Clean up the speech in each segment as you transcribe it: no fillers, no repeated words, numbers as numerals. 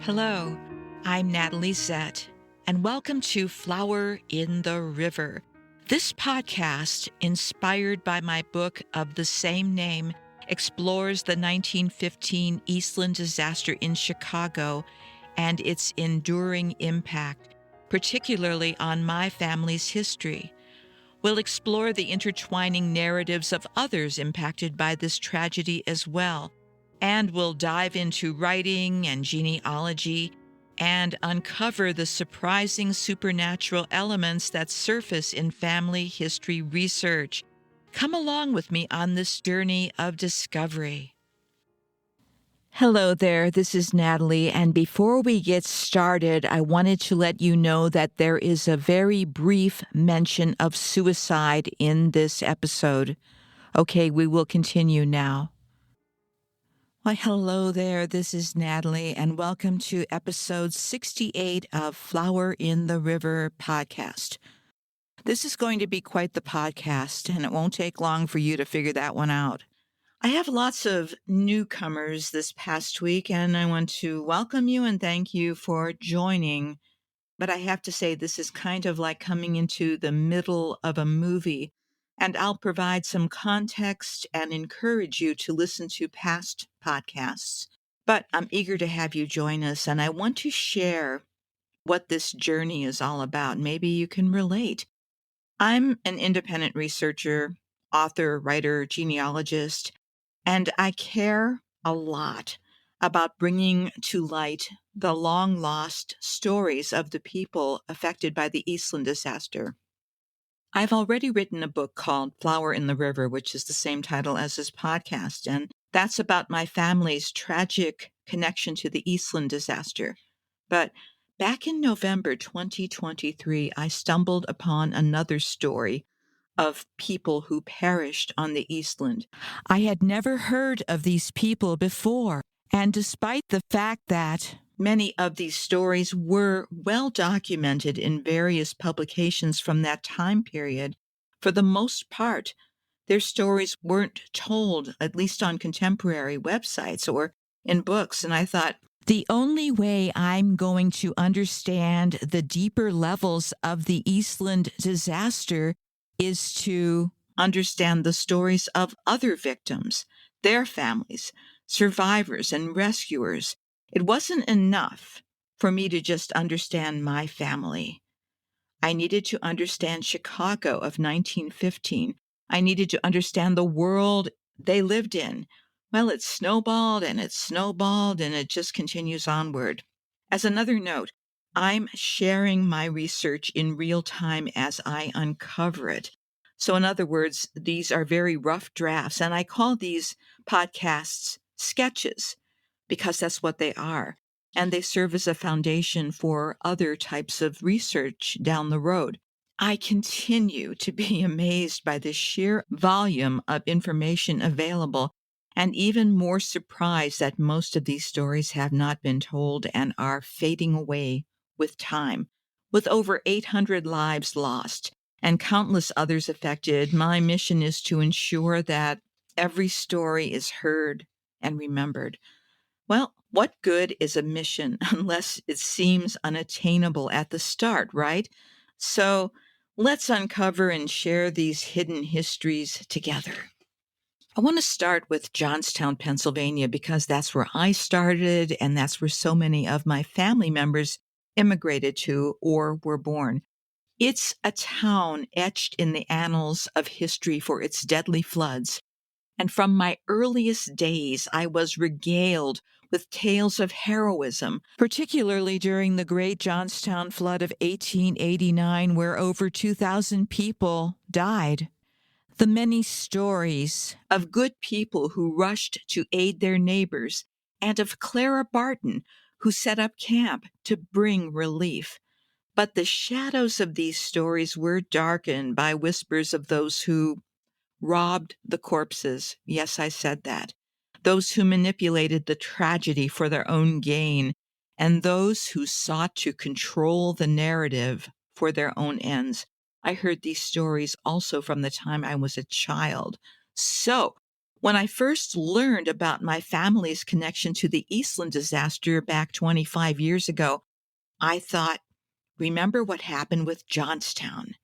Hello, I'm Natalie Zett, and welcome to Flower in the River. This podcast, inspired by my book of the same name, explores the 1915 Eastland disaster in Chicago and its enduring impact, particularly on my family's history. We'll explore the intertwining narratives of others impacted by this tragedy as well, and we'll dive into writing and genealogy and uncover the surprising supernatural elements that surface in family history research. Come along with me on this journey of discovery. Hello there, this is Natalie, and before we get started, I wanted to let you know that there is a very brief mention of suicide in this episode. Okay, we will continue now. Why, hello there, this is Natalie, and welcome to episode 68 of Flower in the River podcast. This is going to be quite the podcast, and it won't take long for you to figure that one out. I have lots of newcomers this past week, and I want to welcome you and thank you for joining. But I have to say, this is kind of like coming into the middle of a movie, and I'll provide some context and encourage you to listen to past podcasts. But I'm eager to have you join us, and I want to share what this journey is all about. Maybe you can relate. I'm an independent researcher, author, writer, genealogist, and I care a lot about bringing to light the long-lost stories of the people affected by the Eastland disaster. I've already written a book called Flower in the River, which is the same title as this podcast, and that's about my family's tragic connection to the Eastland disaster. But back in November 2023, I stumbled upon another story of people who perished on the Eastland. I had never heard of these people before, and despite the fact that many of these stories were well documented in various publications from that time period, for the most part, their stories weren't told, at least on contemporary websites or in books. And I thought, the only way I'm going to understand the deeper levels of the Eastland disaster is to understand the stories of other victims, their families, survivors, and rescuers. It wasn't enough for me to just understand my family. I needed to understand Chicago of 1915. I needed to understand the world they lived in. Well, it snowballed and it snowballed and it just continues onward. As another note, I'm sharing my research in real time as I uncover it. So in other words, these are very rough drafts, and I call these podcasts sketches because that's what they are. And they serve as a foundation for other types of research down the road. I continue to be amazed by the sheer volume of information available, and even more surprised that most of these stories have not been told and are fading away with time. With over 800 lives lost and countless others affected, my mission is to ensure that every story is heard and remembered. Well, what good is a mission unless it seems unattainable at the start, right? So let's uncover and share these hidden histories together. I want to start with Johnstown, Pennsylvania, because that's where I started, and that's where so many of my family members immigrated to or were born. It's a town etched in the annals of history for its deadly floods. And from my earliest days, I was regaled with tales of heroism, particularly during the Great Johnstown Flood of 1889, where over 2,000 people died. The many stories of good people who rushed to aid their neighbors, and of Clara Barton, who set up camp to bring relief. But the shadows of these stories were darkened by whispers of those who robbed the corpses. Yes, I said that. Those who manipulated the tragedy for their own gain, and those who sought to control the narrative for their own ends. I heard these stories also from the time I was a child. So, When I first learned about my family's connection to the Eastland disaster back 25 years ago, I thought, remember what happened with Johnstown?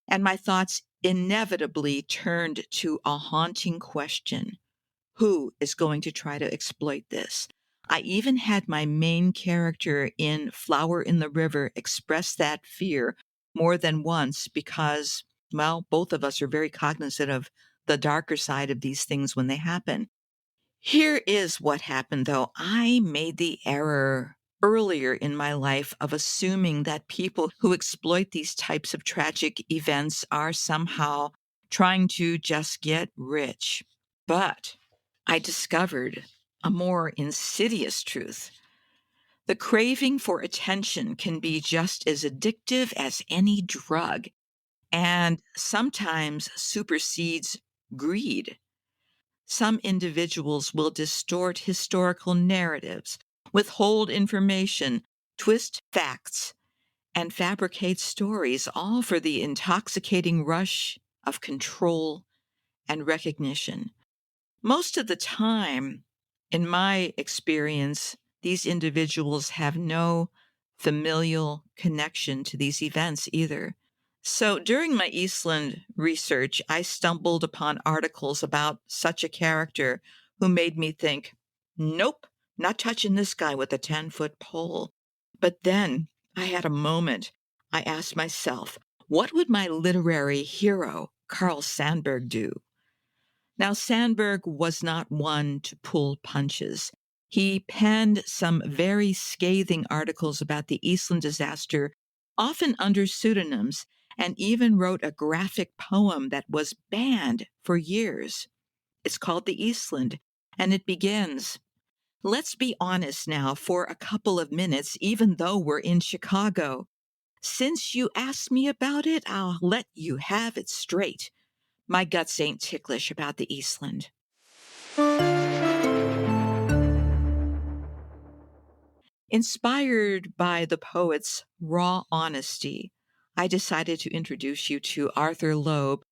And my thoughts inevitably turned to a haunting question: who is going to try to exploit this? I even had my main character in Flower in the River express that fear more than once because, well, both of us are very cognizant of the darker side of these things when they happen. Here is what happened, though. I made the error earlier in my life of assuming that people who exploit these types of tragic events are somehow trying to just get rich. But I discovered a more insidious truth. The craving for attention can be just as addictive as any drug and sometimes supersedes greed. Some individuals will distort historical narratives, withhold information, twist facts, and fabricate stories, all for the intoxicating rush of control and recognition. Most of the time, in my experience, these individuals have no familial connection to these events either. So during my Eastland research, I stumbled upon articles about such a character who made me think, nope, not touching this guy with a 10-foot pole. But then I had a moment. I asked myself, what would my literary hero, Carl Sandburg, do? Now, Sandburg was not one to pull punches. He penned some very scathing articles about the Eastland disaster, often under pseudonyms, and even wrote a graphic poem that was banned for years. It's called The Eastland, and it begins, "Let's be honest now for a couple of minutes, even though we're in Chicago. Since you asked me about it, I'll let you have it straight. My guts ain't ticklish about the Eastland." Inspired by the poet's raw honesty, I decided to introduce you to Arthur Loeb,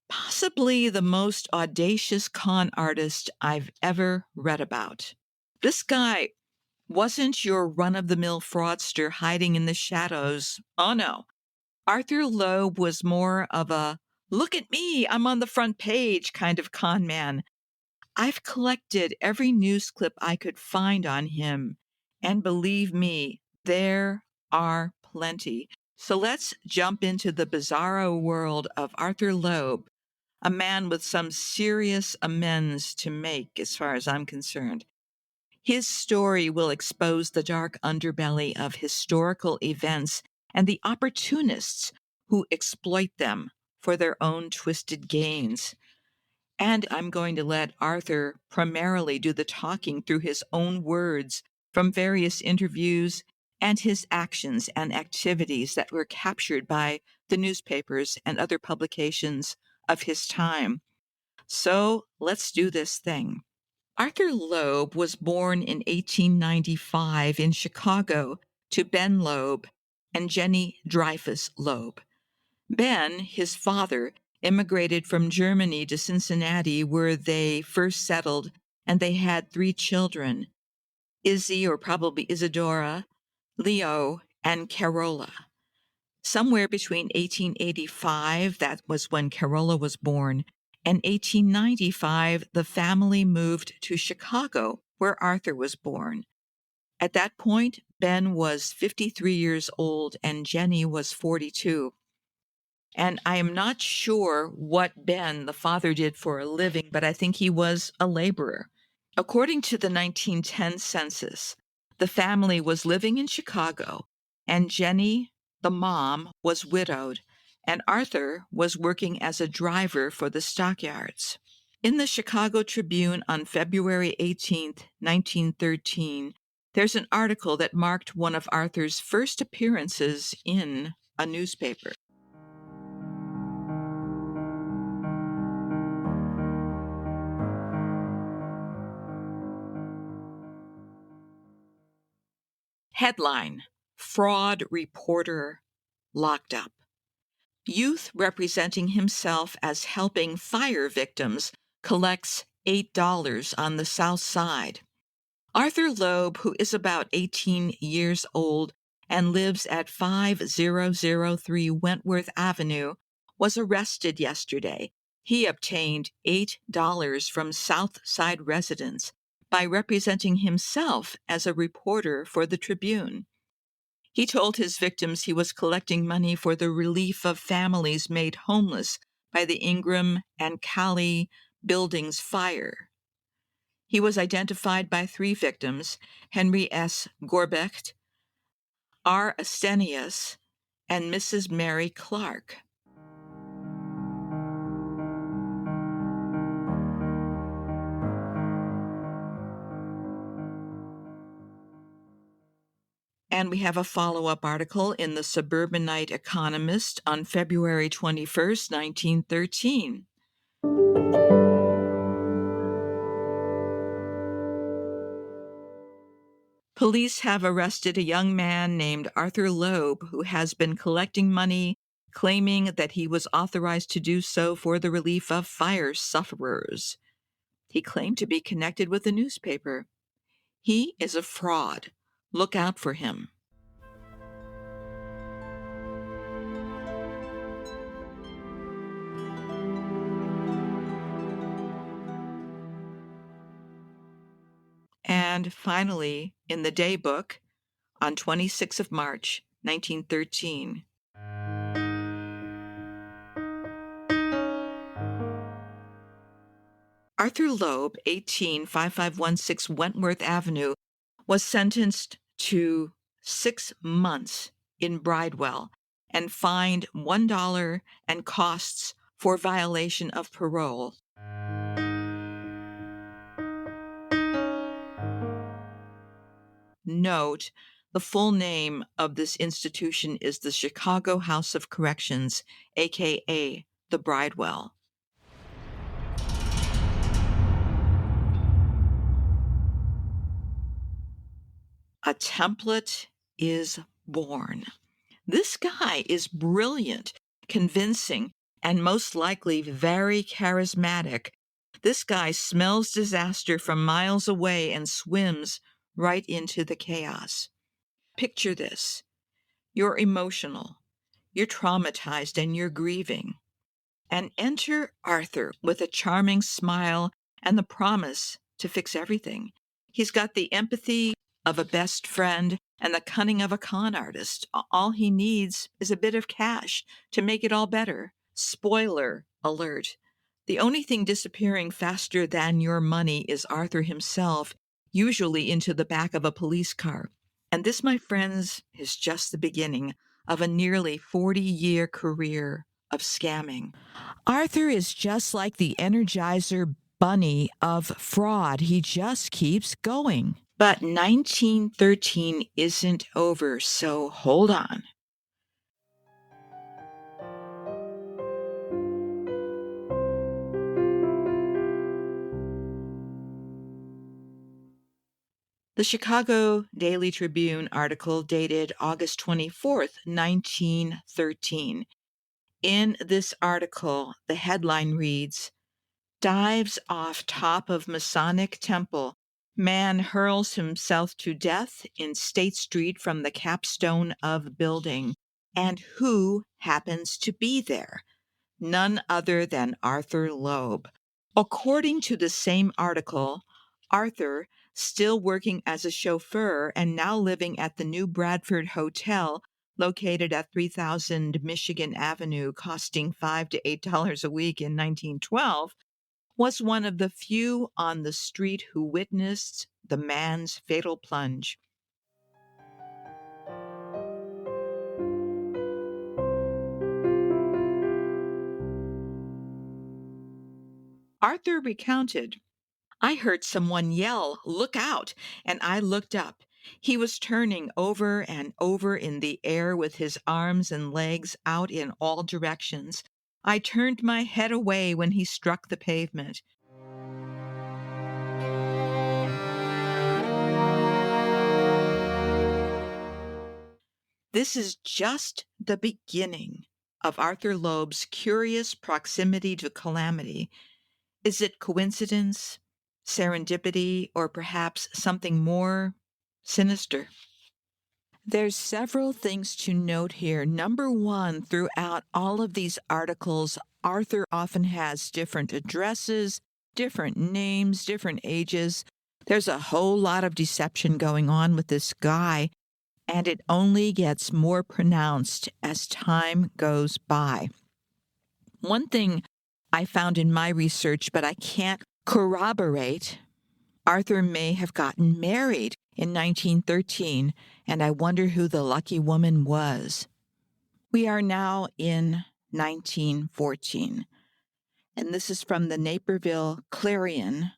possibly the most audacious con artist I've ever read about. This guy wasn't your run of the mill fraudster hiding in the shadows. Oh no. Arthur Loeb was more of a look at me, I'm on the front page kind of con man. I've collected every news clip I could find on him, and believe me, there are plenty. So let's jump into the bizarro world of Arthur Loeb, a man with some serious amends to make as far as I'm concerned. His story will expose the dark underbelly of historical events and the opportunists who exploit them for their own twisted gains. And I'm going to let Arthur primarily do the talking through his own words from various interviews and his actions and activities that were captured by the newspapers and other publications of his time. So let's do this thing. Arthur Loeb was born in 1895 in Chicago to Ben Loeb and Jenny Dreyfus Loeb. Ben, his father, immigrated from Germany to Cincinnati, where they first settled, and they had three children: Izzy, or probably Isadora, Leo, and Carola. Somewhere between 1885, that was when Carola was born, and 1895, the family moved to Chicago, where Arthur was born. At that point, Ben was 53 years old and Jenny was 42. And I am not sure what Ben, the father, did for a living, but I think he was a laborer. According to the 1910 census, the family was living in Chicago, and Jenny, the mom, was widowed, and Arthur was working as a driver for the stockyards. In the Chicago Tribune on February 18th, 1913, there's an article that marked one of Arthur's first appearances in a newspaper. Headline: Fraud Reporter Locked Up. Youth representing himself as helping fire victims collects $8 on the south side. Arthur Loeb, who is about 18 years old and lives at 5003 Wentworth Avenue, was arrested yesterday. He obtained $8 from South Side residents by representing himself as a reporter for the Tribune. He told his victims he was collecting money for the relief of families made homeless by the Ingram and Cali buildings fire. He was identified by 3 victims, Henry S. Gorbecht, R. Astenius, and Mrs. Mary Clark. And we have a follow-up article in the Suburbanite Economist on February 21st, 1913. Police have arrested a young man named Arthur Loeb who has been collecting money, claiming that he was authorized to do so for the relief of fire sufferers. He claimed to be connected with the newspaper. He is a fraud. Look out for him. And finally, in the daybook, on 26th of March, 1913, Arthur Loeb, 5516 Wentworth Avenue, was sentenced to 6 months in Bridewell and fined $1 and costs for violation of parole. Note, the full name of this institution is the Chicago House of Corrections, aka the Bridewell. A template is born. This guy is brilliant, convincing, and most likely very charismatic. This guy smells disaster from miles away and swims right into the chaos. Picture this. You're emotional, you're traumatized, and you're grieving. And enter Arthur with a charming smile and the promise to fix everything. He's got the empathy of a best friend and the cunning of a con artist. All he needs is a bit of cash to make it all better. Spoiler alert. The only thing disappearing faster than your money is Arthur himself, usually into the back of a police car. And this, my friends, is just the beginning of a nearly 40-year career of scamming. Arthur is just like the Energizer Bunny of fraud. He just keeps going. But 1913 isn't over, so hold on. The Chicago Daily Tribune article dated August 24th, 1913. In this article, the headline reads, "Dives off top of Masonic temple. Man hurls himself to death in State Street from the capstone of building. And who happens to be there? None other than Arthur Loeb." According to the same article, Arthur, still working as a chauffeur and now living at the New Bradford Hotel, located at 3000 Michigan Avenue, costing $5 to $8 a week in 1912, was one of the few on the street who witnessed the man's fatal plunge. Arthur recounted, "I heard someone yell, 'Look out!' and I looked up. He was turning over and over in the air with his arms and legs out in all directions. I turned my head away when he struck the pavement." This is just the beginning of Arthur Loeb's curious proximity to calamity. Is it coincidence, serendipity, or perhaps something more sinister? There's several things to note here. Number one, throughout all of these articles, Arthur often has different addresses, different names, different ages. There's a whole lot of deception going on with this guy, and it only gets more pronounced as time goes by. One thing I found in my research, but I can't corroborate, Arthur may have gotten married in 1913, and I wonder who the lucky woman was. We are now in 1914, and this is from the Naperville Clarion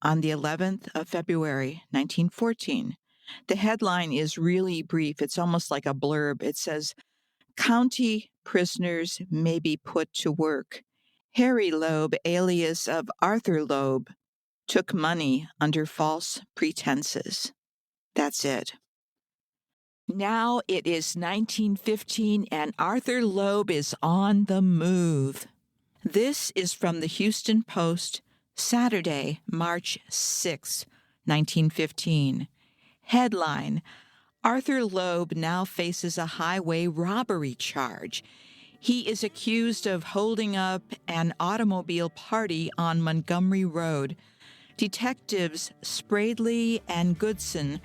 on the 11th of February, 1914. The headline is really brief. It's almost like a blurb. It says, "County prisoners may be put to work. Harry Loeb, alias of Arthur Loeb, took money under false pretenses." That's it. Now it is 1915 and Arthur Loeb is on the move. This is from the Houston Post, Saturday, March 6, 1915. Headline: Arthur Loeb now faces a highway robbery charge. He is accused of holding up an automobile party on Montgomery Road. Detectives Spradley and Goodson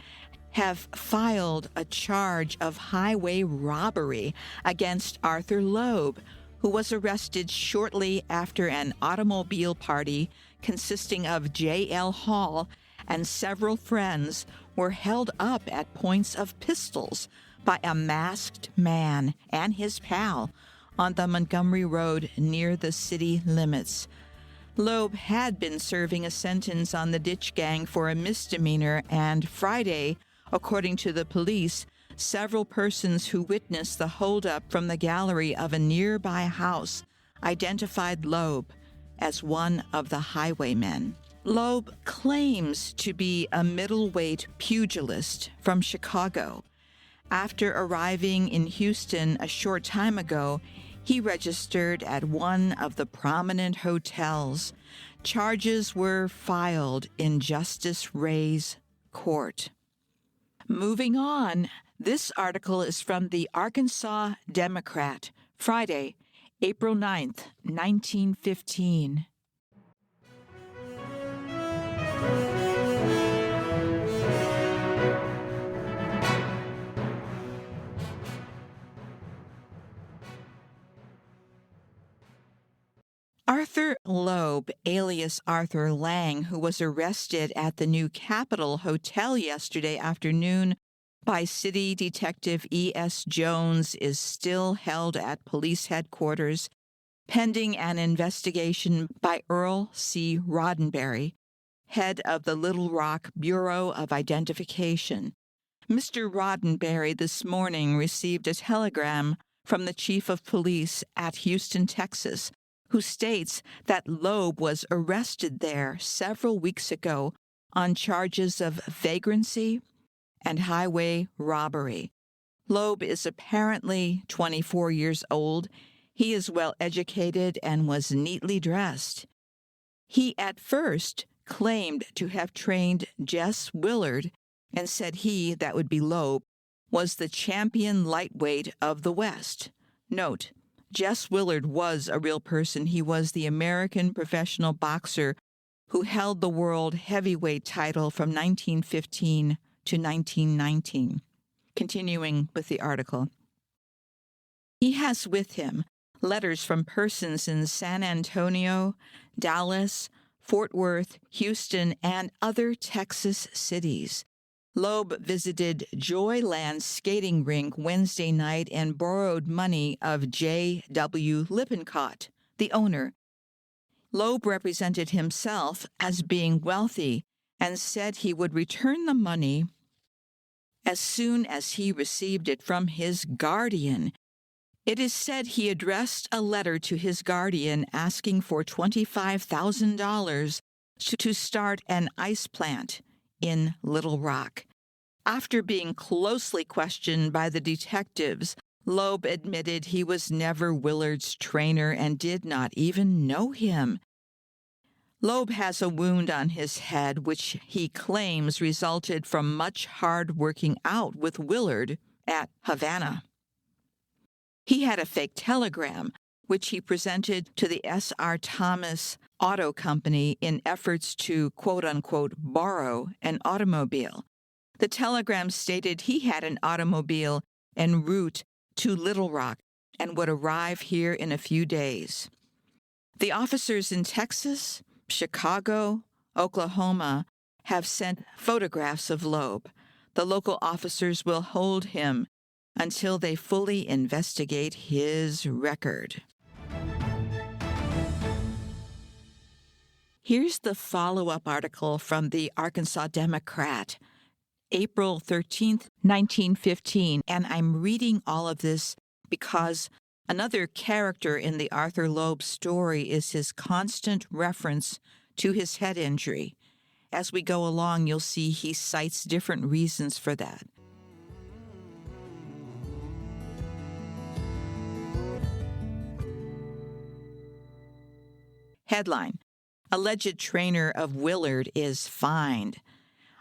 have filed a charge of highway robbery against Arthur Loeb, who was arrested shortly after an automobile party consisting of J.L. Hall and several friends were held up at points of pistols by a masked man and his pal on the Montgomery Road near the city limits. Loeb had been serving a sentence on the Ditch Gang for a misdemeanor, and Friday, according to the police, several persons who witnessed the holdup from the gallery of a nearby house identified Loeb as one of the highwaymen. Loeb claims to be a middleweight pugilist from Chicago. After arriving in Houston a short time ago, he registered at one of the prominent hotels. Charges were filed in Justice Ray's court. Moving on, this article is from the Arkansas Democrat, Friday, April 9th, 1915. Arthur Loeb, alias Arthur Lang, who was arrested at the new Capitol Hotel yesterday afternoon by City Detective E.S. Jones, is still held at police headquarters pending an investigation by Earl C. Roddenberry, head of the Little Rock Bureau of Identification. Mr. Roddenberry this morning received a telegram from the chief of police at Houston, Texas, who states that Loeb was arrested there several weeks ago on charges of vagrancy and highway robbery. Loeb is apparently 24 years old. He is well educated and was neatly dressed. He at first claimed to have trained Jess Willard and said he, that would be Loeb, was the champion lightweight of the West. Note, Jess Willard was a real person. He was the American professional boxer who held the world heavyweight title from 1915 to 1919. Continuing with the article. He has with him letters from persons in San Antonio, Dallas, Fort Worth, Houston, and other Texas cities. Loeb visited Joyland skating rink Wednesday night and borrowed money of J.W. Lippincott, the owner. Loeb represented himself as being wealthy and said he would return the money as soon as he received it from his guardian. It is said he addressed a letter to his guardian asking for $25,000 to start an ice plant in Little Rock. After being closely questioned by the detectives, Loeb admitted he was never Willard's trainer and did not even know him. Loeb has a wound on his head, which he claims resulted from much hard working out with Willard at Havana. He had a fake telegram, which he presented to the S.R. Thomas Auto Company in efforts to, quote-unquote, borrow an automobile. The telegram stated he had an automobile en route to Little Rock and would arrive here in a few days. The officers in Texas, Chicago, Oklahoma have sent photographs of Loeb. The local officers will hold him until they fully investigate his record. Here's the follow-up article from the Arkansas Democrat, April 13th, 1915, and I'm reading all of this because another character in the Arthur Loeb story is his constant reference to his head injury. As we go along, you'll see he cites different reasons for that. Headline: Alleged trainer of Willard is fined.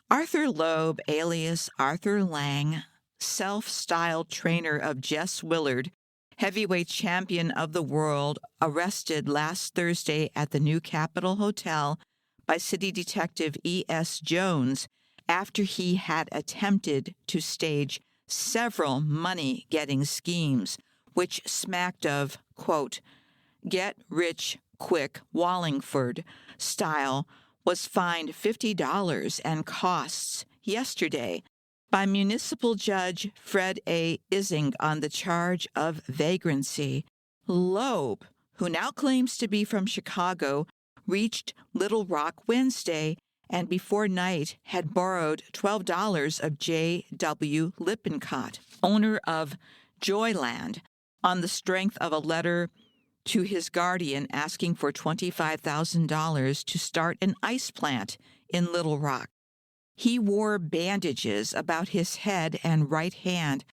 Arthur Loeb, alias Arthur Lang, self-styled trainer of Jess Willard, heavyweight champion of the world, arrested last Thursday at the New Capitol Hotel by City Detective E.S. Jones after he had attempted to stage several money-getting schemes, which smacked of, quote, get-rich-quick Wallingford style, was fined $50 and costs yesterday by Municipal Judge Fred A. Ising on the charge of vagrancy. Loeb, who now claims to be from Chicago, reached Little Rock Wednesday and before night had borrowed $12 of J.W. Lippincott, owner of Joyland, on the strength of a letter to his guardian asking for $25,000 to start an ice plant in Little Rock. He wore bandages about his head and right hand,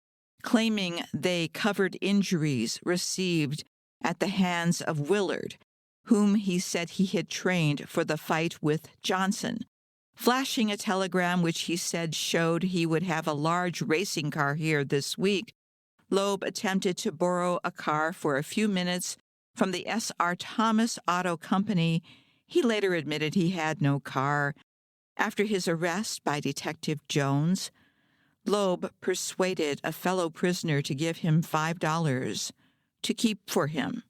claiming they covered injuries received at the hands of Willard, whom he said he had trained for the fight with Johnson, flashing a telegram which he said showed he would have a large racing car here this week. Loeb attempted to borrow a car for a few minutes from the S.R. Thomas Auto Company. He later admitted he had no car. After his arrest by Detective Jones, Loeb persuaded a fellow prisoner to give him $5 to keep for him.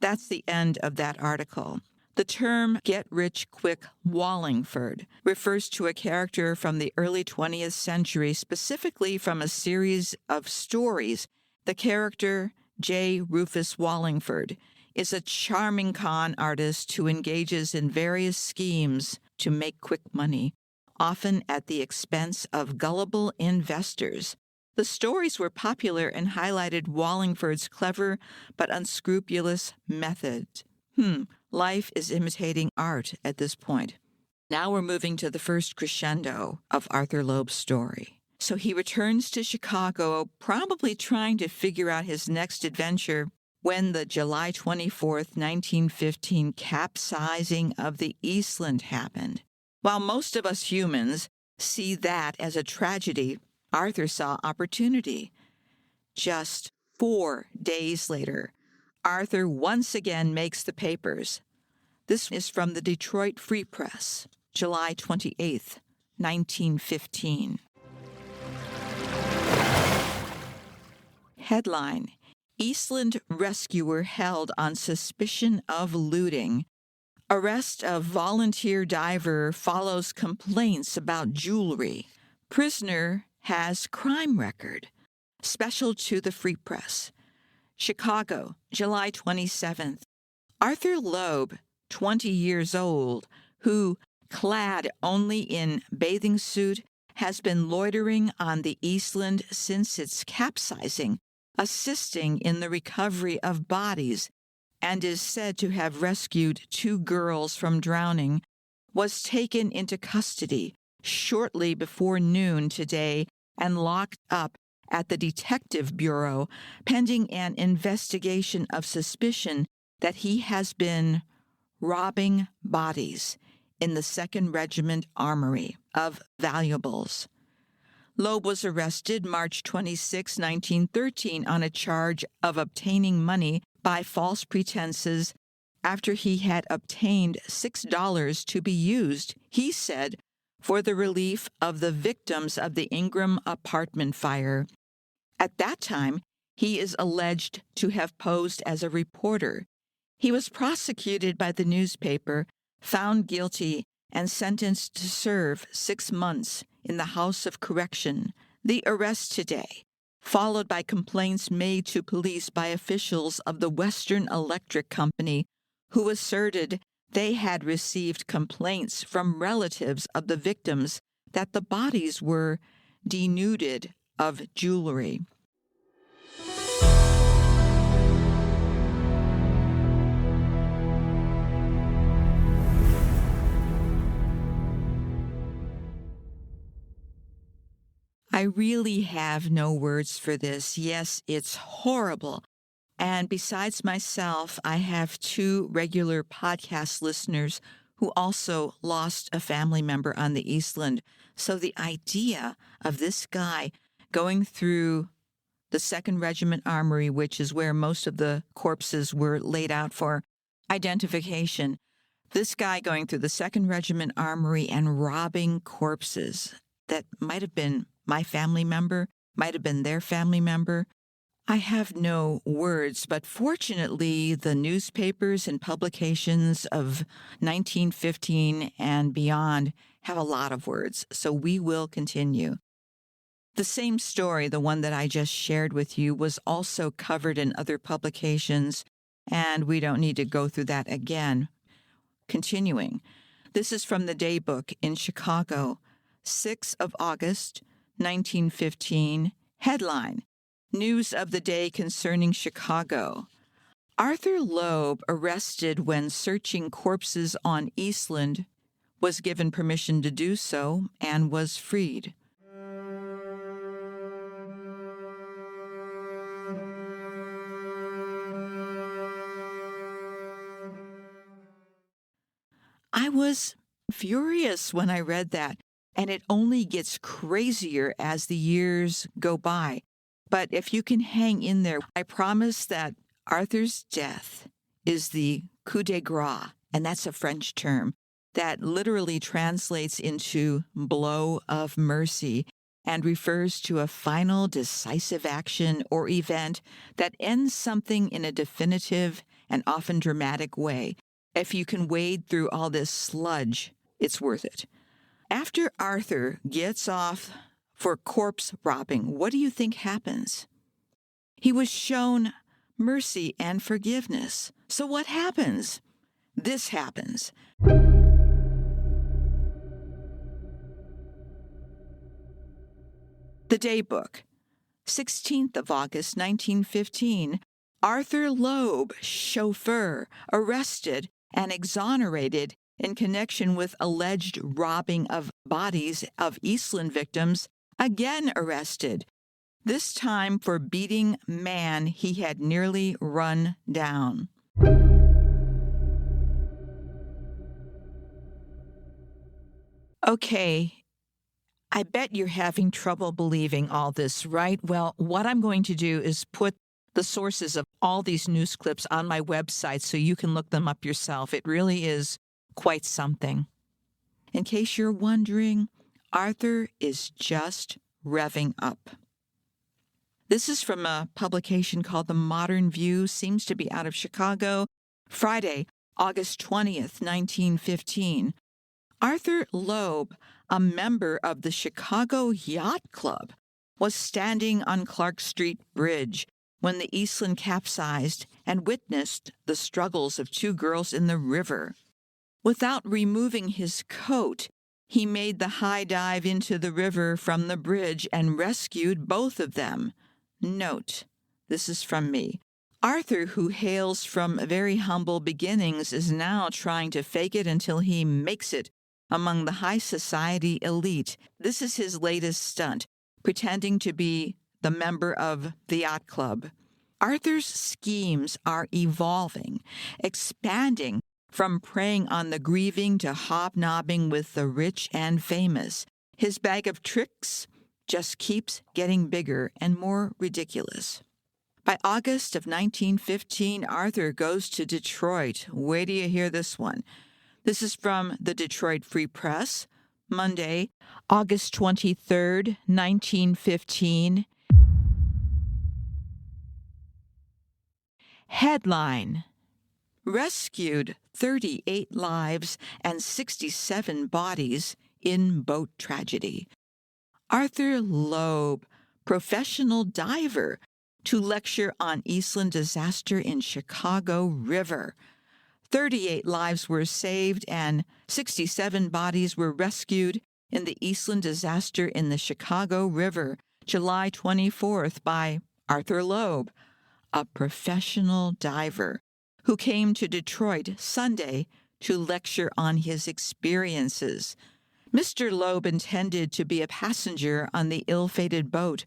That's the end of that article. The term get-rich-quick Wallingford refers to a character from the early 20th century, specifically from a series of stories. The character, J. Rufus Wallingford, is a charming con artist who engages in various schemes to make quick money, often at the expense of gullible investors. The stories were popular and highlighted Wallingford's clever but unscrupulous method. Life is imitating art at this point. Now we're moving to the first crescendo of Arthur Loeb's story. So he returns to Chicago, probably trying to figure out his next adventure, when the July 24th, 1915 capsizing of the Eastland happened. While most of us humans see that as a tragedy, Arthur saw opportunity. Just 4 days later, Arthur once again makes the papers. This is from the Detroit Free Press, July 28th, 1915. Headline: Eastland rescuer held on suspicion of looting. Arrest of volunteer diver follows complaints about jewelry. Prisoner has crime record. Special to the Free Press. Chicago, July 27th. Arthur Loeb, 20 years old, who, clad only in bathing suit, has been loitering on the Eastland since its capsizing, assisting in the recovery of bodies, and is said to have rescued 2 girls from drowning, was taken into custody shortly before noon today and locked up at the Detective Bureau pending an investigation of suspicion that he has been robbing bodies in the 2nd Regiment Armory of valuables. Loeb was arrested March 26, 1913, on a charge of obtaining money by false pretenses after he had obtained $6 to be used, he said, for the relief of the victims of the Ingram apartment fire. At that time, he is alleged to have posed as a reporter. He was prosecuted by the newspaper, found guilty, and sentenced to serve 6 months in the House of Correction. The arrest today, followed by complaints made to police by officials of the Western Electric Company, who asserted they had received complaints from relatives of the victims that the bodies were denuded of jewelry. I really have no words for this. Yes, it's horrible. And besides myself, I have 2 regular podcast listeners who also lost a family member on the Eastland. So the idea of this guy going through the 2nd Regiment Armory, which is where most of the corpses were laid out for identification, this guy going through the 2nd Regiment Armory and robbing corpses that might have been my family member, might have been their family member. I have no words, but fortunately, the newspapers and publications of 1915 and beyond have a lot of words, so we will continue. The same story, the one that I just shared with you, was also covered in other publications, and we don't need to go through that again. Continuing, this is from the Daybook in Chicago, 6th of August, 1915, headline, News of the Day Concerning Chicago. Arthur Loeb, arrested when searching corpses on Eastland, was given permission to do so and was freed. I was furious when I read that, and it only gets crazier as the years go by. But if you can hang in there, I promise that Arthur's death is the coup de grace, and that's a French term that literally translates into blow of mercy and refers to a final decisive action or event that ends something in a definitive and often dramatic way. If you can wade through all this sludge, it's worth it. After Arthur gets off for corpse robbing, what do you think happens? He was shown mercy and forgiveness. So what happens? This happens. The Daybook, 16th of August, 1915, Arthur Loeb, chauffeur, arrested and exonerated in connection with alleged robbing of bodies of Eastland victims, again arrested, this time for beating man he had nearly run down. Okay, I bet you're having trouble believing all this, right? Well, what I'm going to do is put the sources of all these news clips on my website so you can look them up yourself. It really is quite something. In case you're wondering, Arthur is just revving up. This is from a publication called The Modern View, seems to be out of Chicago. Friday, August 20th, 1915. Arthur Loeb, a member of the Chicago Yacht Club, was standing on Clark Street Bridge when the Eastland capsized and witnessed the struggles of 2 girls in the river. Without removing his coat, he made the high dive into the river from the bridge and rescued both of them. Note, this is from me. Arthur, who hails from very humble beginnings, is now trying to fake it until he makes it among the high society elite. This is his latest stunt, pretending to be the member of the Yacht Club. Arthur's schemes are evolving, expanding from preying on the grieving to hobnobbing with the rich and famous. His bag of tricks just keeps getting bigger and more ridiculous. By August of 1915, Arthur goes to Detroit. Wait till you hear this one. This is from the Detroit Free Press, Monday, August 23rd, 1915. Headline: Rescued 38 lives and 67 bodies in boat tragedy. Arthur Loeb, professional diver, to lecture on Eastland disaster in Chicago River. 38 lives were saved and 67 bodies were rescued in the Eastland disaster in the Chicago River, July 24th, by Arthur Loeb, a professional diver who came to Detroit Sunday to lecture on his experiences. Mr. Loeb intended to be a passenger on the ill-fated boat,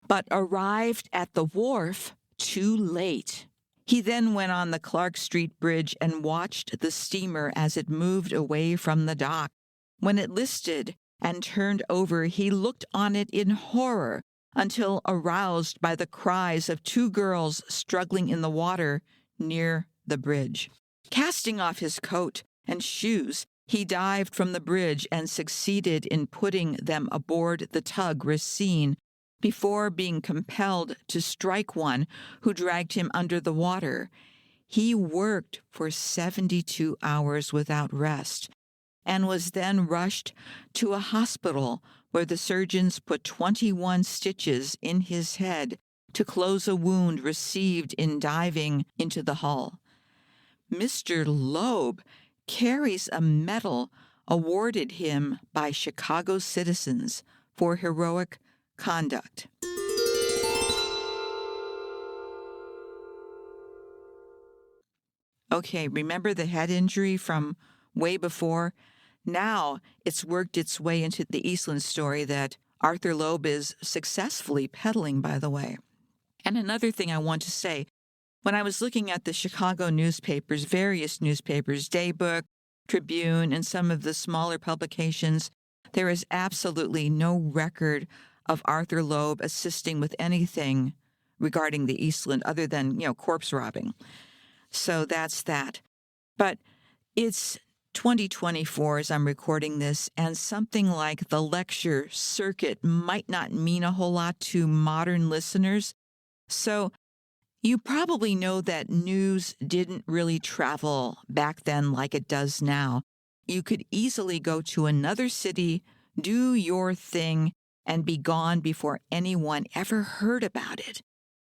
but arrived at the wharf too late. He then went on the Clark Street Bridge and watched the steamer as it moved away from the dock. When it listed and turned over, he looked on it in horror until aroused by the cries of two girls struggling in the water near the bridge. Casting off his coat and shoes, he dived from the bridge and succeeded in putting them aboard the tug Racine before being compelled to strike one who dragged him under the water. He worked for 72 hours without rest and was then rushed to a hospital where the surgeons put 21 stitches in his head to close a wound received in diving into the hull. Mr. Loeb carries a medal awarded him by Chicago citizens for heroic conduct. Okay, remember the head injury from way before? Now it's worked its way into the Eastland story that Arthur Loeb is successfully peddling, by the way. And another thing I want to say, when I was looking at the Chicago newspapers, various newspapers, Daybook, Tribune, and some of the smaller publications, there is absolutely no record of Arthur Loeb assisting with anything regarding the Eastland other than, corpse robbing. So that's that. But it's 2024 as I'm recording this, and something like the lecture circuit might not mean a whole lot to modern listeners. So you probably know that news didn't really travel back then like it does now. You could easily go to another city, do your thing, and be gone before anyone ever heard about it.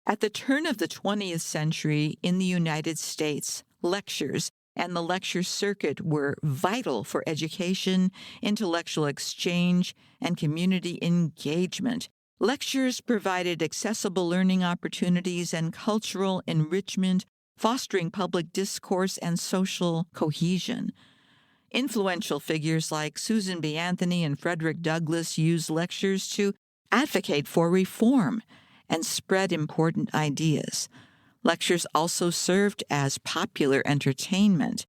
At the turn of the 20th century in the United States, lectures and the lecture circuit were vital for education, intellectual exchange, and community engagement. Lectures provided accessible learning opportunities and cultural enrichment, fostering public discourse and social cohesion. Influential figures like Susan B. Anthony and Frederick Douglass used lectures to advocate for reform and spread important ideas. Lectures also served as popular entertainment,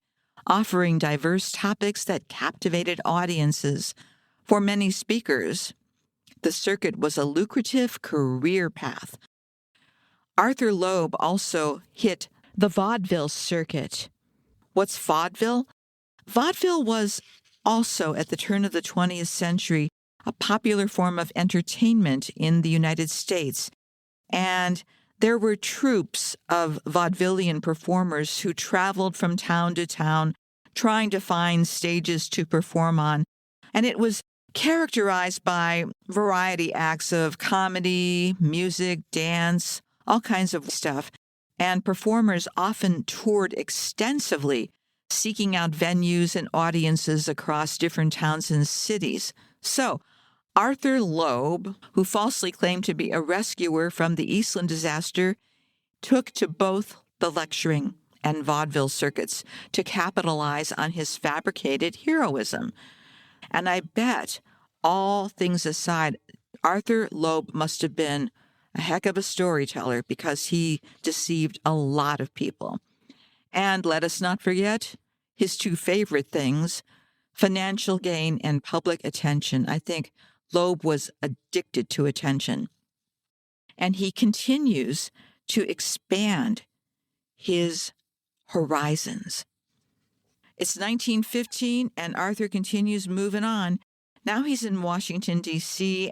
offering diverse topics that captivated audiences. For many speakers, the circuit was a lucrative career path. Arthur Loeb also hit the vaudeville circuit. What's vaudeville? Vaudeville was also, at the turn of the 20th century, a popular form of entertainment in the United States, and there were troupes of vaudevillian performers who traveled from town to town trying to find stages to perform on, and it was characterized by variety acts of comedy, music, dance, all kinds of stuff, and performers often toured extensively, seeking out venues and audiences across different towns and cities. So, Arthur Loeb, who falsely claimed to be a rescuer from the Eastland disaster, took to both the lecturing and vaudeville circuits to capitalize on his fabricated heroism. And I bet, all things aside, Arthur Loeb must have been a heck of a storyteller because he deceived a lot of people. And let us not forget his two favorite things, financial gain and public attention. I think Loeb was addicted to attention. And he continues to expand his horizons. It's 1915, and Arthur continues moving on. Now he's in Washington, D.C.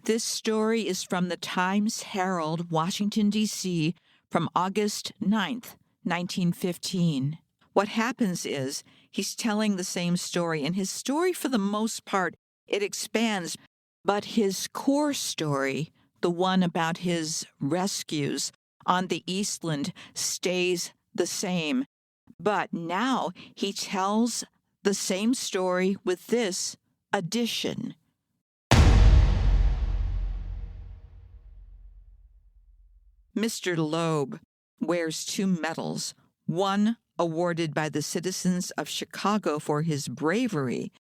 This story is from the Times-Herald, Washington, D.C., from August 9th, 1915. What happens is he's telling the same story, and his story, for the most part, it expands, but his core story, the one about his rescues on the Eastland, stays the same. But now he tells the same story with this addition. Mr. Loeb wears two medals, one awarded by the citizens of Chicago for his bravery,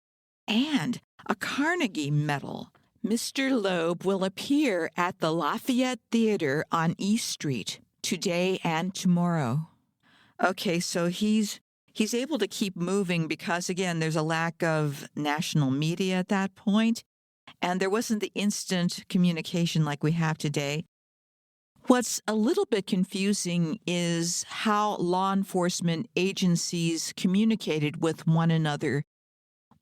and a Carnegie Medal. Mr. Loeb will appear at the Lafayette Theater on East Street today and tomorrow. Okay, so he's able to keep moving because, again, there's a lack of national media at that point, and there wasn't the instant communication like we have today. What's a little bit confusing is how law enforcement agencies communicated with one another.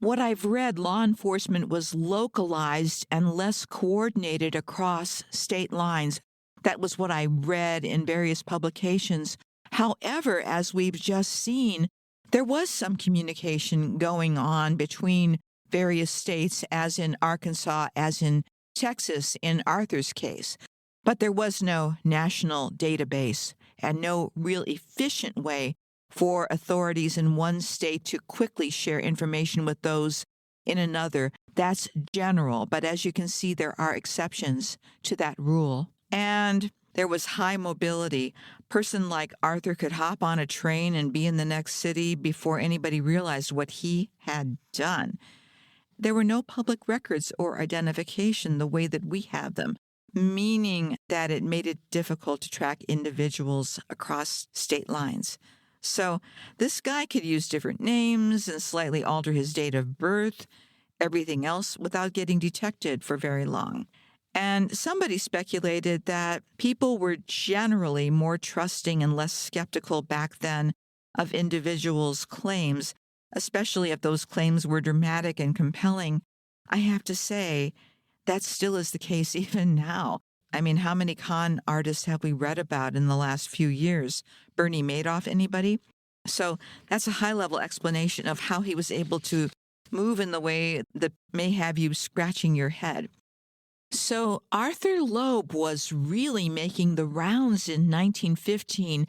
What I've read, law enforcement was localized and less coordinated across state lines. That was what I read in various publications. However, as we've just seen, there was some communication going on between various states, as in Arkansas, as in Texas, in Arthur's case. But there was no national database and no real efficient way for authorities in one state to quickly share information with those in another. That's general, but as you can see, there are exceptions to that rule. And there was high mobility. A person like Arthur could hop on a train and be in the next city before anybody realized what he had done. There were no public records or identification the way that we have them, meaning that it made it difficult to track individuals across state lines. So this guy could use different names and slightly alter his date of birth, everything else, without getting detected for very long. And somebody speculated that people were generally more trusting and less skeptical back then of individuals' claims, especially if those claims were dramatic and compelling. I have to say, that still is the case even now. I mean, how many con artists have we read about in the last few years? Bernie Madoff, anybody? So that's a high-level explanation of how he was able to move in the way that may have you scratching your head. So Arthur Loeb was really making the rounds in 1915.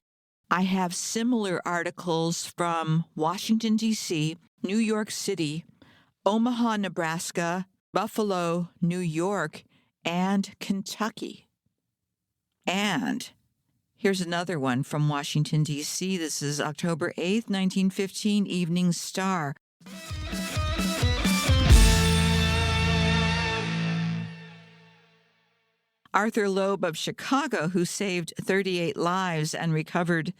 I have similar articles from Washington, D.C., New York City, Omaha, Nebraska, Buffalo, New York, and Kentucky. And here's another one from Washington, D.C. This is October 8th, 1915, Evening Star. Arthur Loeb of Chicago, who saved 38 lives and recovered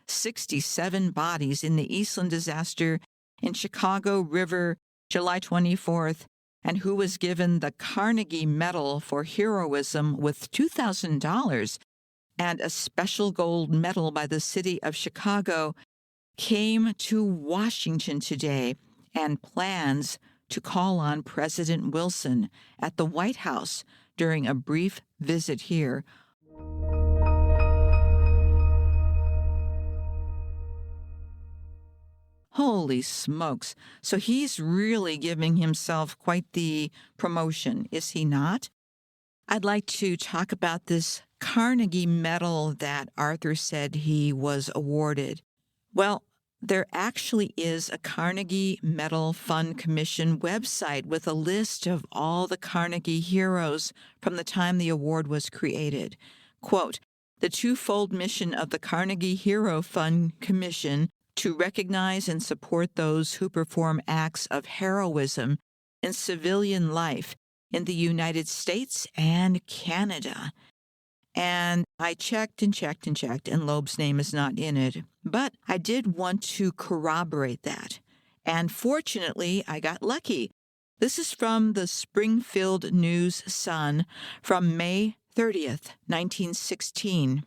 67 bodies in the Eastland disaster in Chicago River, July 24th, and who was given the Carnegie Medal for heroism with $2,000 and a special gold medal by the city of Chicago, came to Washington today and plans to call on President Wilson at the White House during a brief visit here. Holy smokes. So he's really giving himself quite the promotion, is he not? I'd like to talk about this Carnegie Medal that Arthur said he was awarded. Well, there actually is a Carnegie Medal Fund Commission website with a list of all the Carnegie heroes from the time the award was created. Quote, "The twofold mission of the Carnegie Hero Fund Commission to recognize and support those who perform acts of heroism in civilian life in the United States and Canada." And I checked and checked and checked, and Loeb's name is not in it. But I did want to corroborate that. And fortunately, I got lucky. This is from the Springfield News-Sun from May 30th, 1916.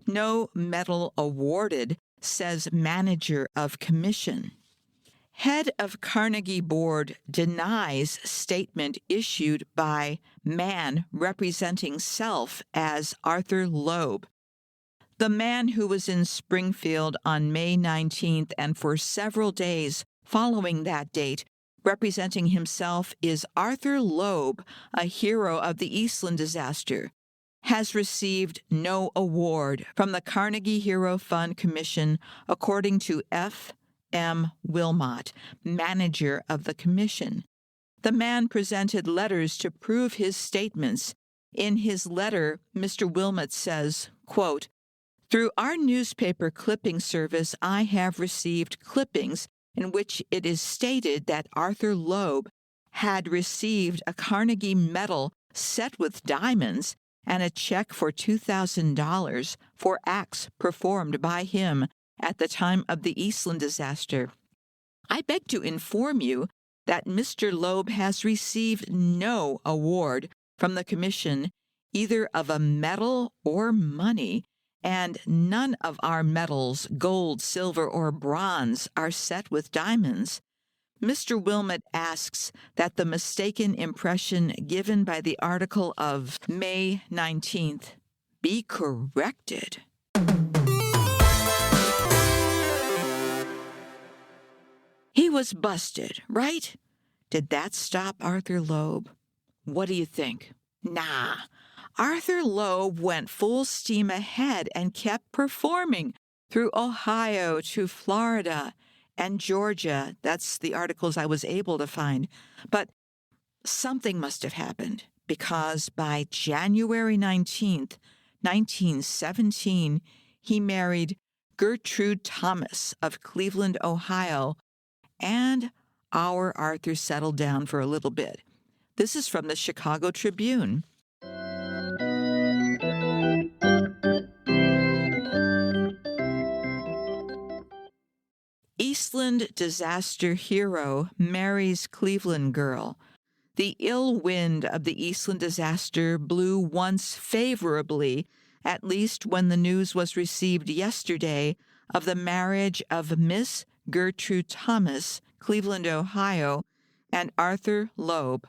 No medal awarded, says manager of commission. Head of Carnegie Board denies statement issued by man representing self as Arthur Loeb. The man who was in Springfield on May 19th and for several days following that date, representing himself is Arthur Loeb, a hero of the Eastland disaster, has received no award from the Carnegie Hero Fund Commission, according to F. M. Wilmot, manager of the commission. The man presented letters to prove his statements. In his letter, Mr. Wilmot says, quote, "Through our newspaper clipping service, I have received clippings in which it is stated that Arthur Loeb had received a Carnegie medal set with diamonds and a check for $2,000 for acts performed by him at the time of the Eastland disaster. I beg to inform you that Mr. Loeb has received no award from the commission, either of a medal or money, and none of our medals, gold, silver, or bronze, are set with diamonds. Mr. Wilmot asks that the mistaken impression given by the article of May 19th be corrected." He was busted, right? Did that stop Arthur Loeb? What do you think? Nah. Arthur Loeb went full steam ahead and kept performing through Ohio to Florida and Georgia. That's the articles I was able to find. But something must have happened, because by January 19th, 1917, he married Gertrude Thomas of Cleveland, Ohio, and our Arthur settled down for a little bit. This is from the Chicago Tribune. Eastland disaster hero marries Cleveland girl. The ill wind of the Eastland disaster blew once favorably, at least when the news was received yesterday of the marriage of Miss Gertrude Thomas, Cleveland, Ohio, and Arthur Loeb.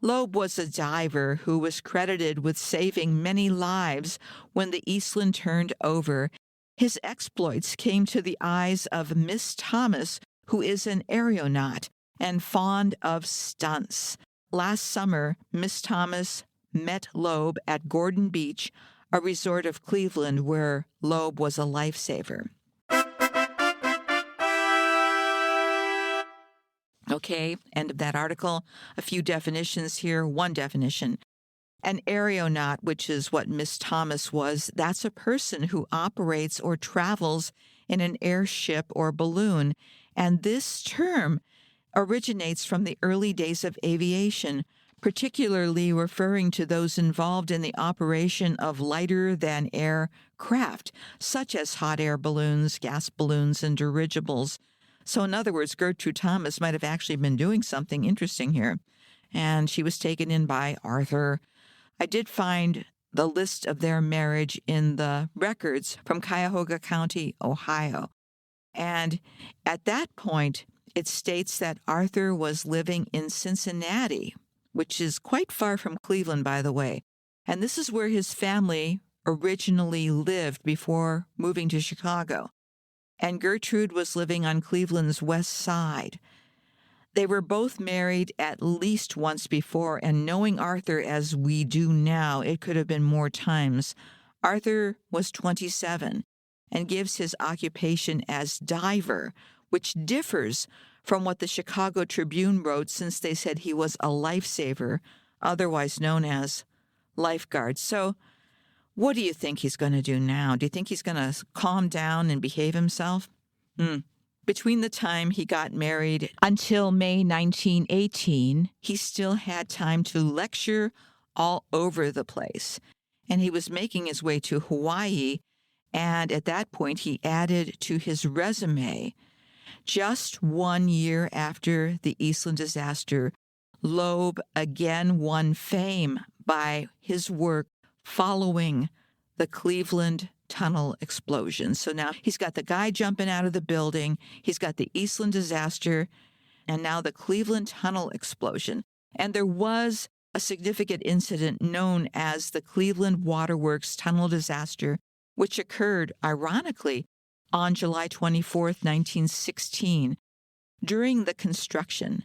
Loeb was a diver who was credited with saving many lives when the Eastland turned over. His exploits came to the eyes of Miss Thomas, who is an aeronaut and fond of stunts. Last summer, Miss Thomas met Loeb at Gordon Beach, a resort of Cleveland where Loeb was a lifesaver. Okay, end of that article. A few definitions here. One definition. An aeronaut, which is what Miss Thomas was, that's a person who operates or travels in an airship or balloon. And this term originates from the early days of aviation, particularly referring to those involved in the operation of lighter-than-air craft, such as hot air balloons, gas balloons, and dirigibles. So in other words, Gertrude Thomas might have actually been doing something interesting here. And she was taken in by Arthur. I did find the list of their marriage in the records from Cuyahoga County, Ohio. And at that point, it states that Arthur was living in Cincinnati, which is quite far from Cleveland, by the way. And this is where his family originally lived before moving to Chicago. And Gertrude was living on Cleveland's west side. They were both married at least once before, and knowing Arthur as we do now, it could have been more times. Arthur was 27 and gives his occupation as diver, which differs from what the Chicago Tribune wrote, since they said he was a lifesaver, otherwise known as lifeguard. So what do you think he's going to do now? Do you think he's going to calm down and behave himself? Between the time he got married until May 1918, he still had time to lecture all over the place. And he was making his way to Hawaii, and at that point he added to his resume, just 1 year after the Eastland disaster, Loeb again won fame by his work following the Cleveland tunnel explosion. So now he's got the guy jumping out of the building, he's got the Eastland disaster, and now the Cleveland tunnel explosion. And there was a significant incident known as the Cleveland Waterworks tunnel disaster, which occurred, ironically, on July 24th, 1916. During the construction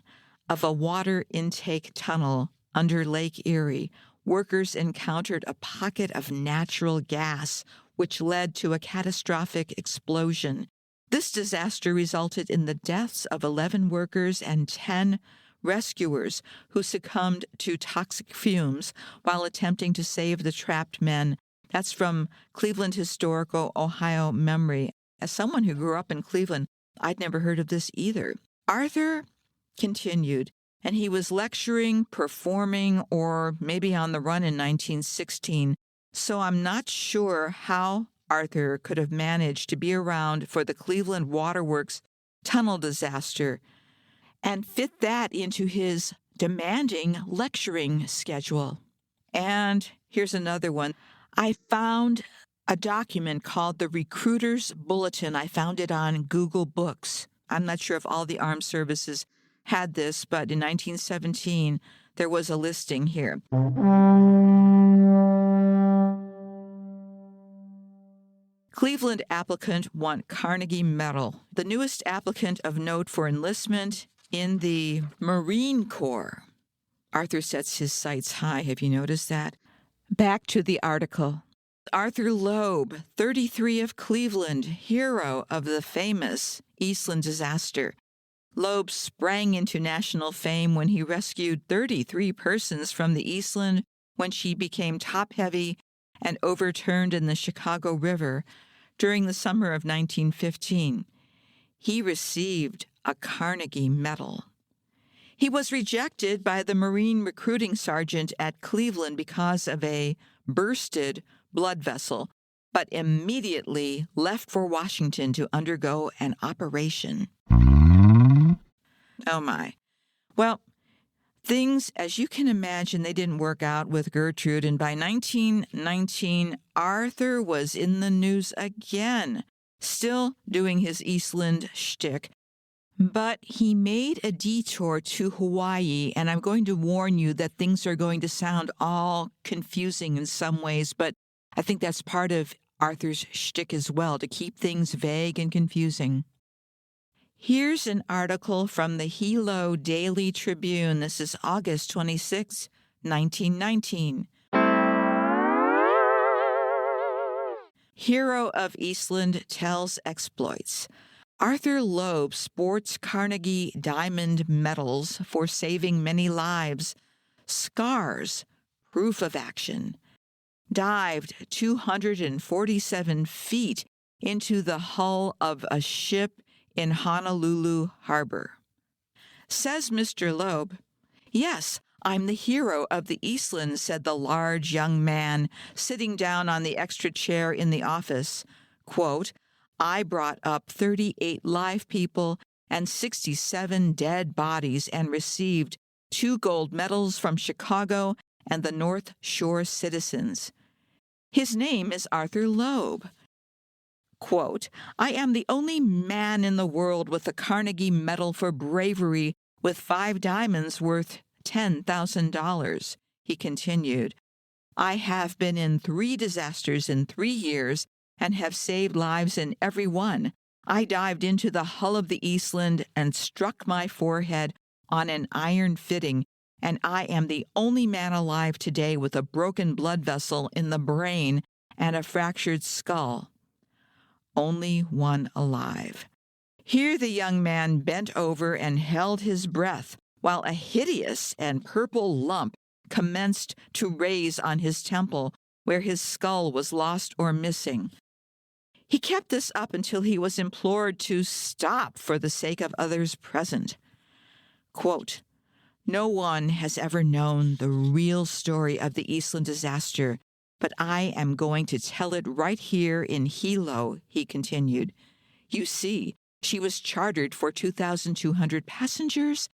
of a water intake tunnel under Lake Erie, workers encountered a pocket of natural gas, which led to a catastrophic explosion. This disaster resulted in the deaths of 11 workers and 10 rescuers who succumbed to toxic fumes while attempting to save the trapped men. That's from Cleveland Historical Ohio Memory. As someone who grew up in Cleveland, I'd never heard of this either. Arthur continued, and he was lecturing, performing, or maybe on the run in 1916, so I'm not sure how Arthur could have managed to be around for the Cleveland Waterworks tunnel disaster and fit that into his demanding lecturing schedule. And here's another one. I found a document called the Recruiter's Bulletin. I found it on Google Books. I'm not sure if all the armed services had this, but in 1917, there was a listing here. Cleveland applicant won Carnegie Medal. The newest applicant of note for enlistment in the Marine Corps. Arthur sets his sights high. Have you noticed that? Back to the article. Arthur Loeb, 33 of Cleveland, hero of the famous Eastland disaster. Loeb sprang into national fame when he rescued 33 persons from the Eastland when she became top-heavy and overturned in the Chicago River during the summer of 1915. He received a Carnegie Medal. He was rejected by the Marine recruiting sergeant at Cleveland because of a bursted blood vessel, but immediately left for Washington to undergo an operation. Oh my. Well, things, as you can imagine, they didn't work out with Gertrude, and by 1919, Arthur was in the news again, still doing his Eastland shtick. But he made a detour to Hawaii, and I'm going to warn you that things are going to sound all confusing in some ways, but I think that's part of Arthur's shtick as well, to keep things vague and confusing. Here's an article from the Hilo Daily Tribune. This is August 26, 1919. Hero of Eastland tells exploits. Arthur Loeb sports Carnegie Diamond medals for saving many lives. Scars, proof of action. Dived 247 feet into the hull of a ship in Honolulu Harbor. Says Mr. Loeb, "Yes, I'm the hero of the Eastland," said the large young man, sitting down on the extra chair in the office. Quote, "I brought up 38 live people and 67 dead bodies and received 2 gold medals from Chicago and the North Shore citizens." His name is Arthur Loeb. Quote, "I am the only man in the world with the Carnegie Medal for bravery with 5 diamonds worth $10,000, he continued. "I have been in 3 disasters in 3 years and have saved lives in every one. I dived into the hull of the Eastland and struck my forehead on an iron fitting, and I am the only man alive today with a broken blood vessel in the brain and a fractured skull. Only one alive." Here the young man bent over and held his breath while a hideous and purple lump commenced to raise on his temple where his skull was lost or missing. He kept this up until he was implored to stop for the sake of others present. Quote, "No one has ever known the real story of the Eastland disaster, but I am going to tell it right here in Hilo," he continued. "You see, she was chartered for 2,200 passengers,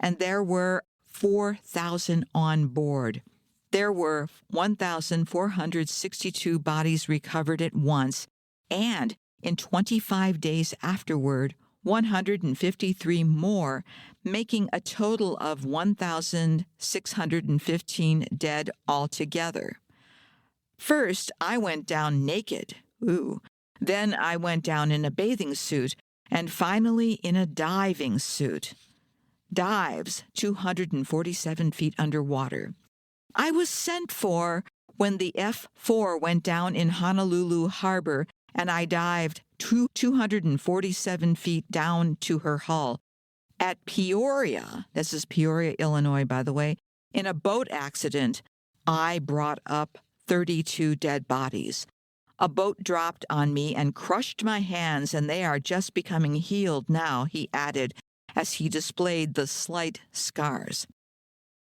and there were 4,000 on board. There were 1,462 bodies recovered at once, and in 25 days afterward, 153 more, making a total of 1,615 dead altogether. First, I went down naked. Then I went down in a bathing suit, and finally in a diving suit. Dives 247 feet underwater. I was sent for when the F4 went down in Honolulu Harbor, and I dived 247 feet down to her hull. At Peoria, this is Peoria, Illinois, by the way, in a boat accident, I brought up 32 dead bodies. A boat dropped on me and crushed my hands, and they are just becoming healed now," he added, as he displayed the slight scars.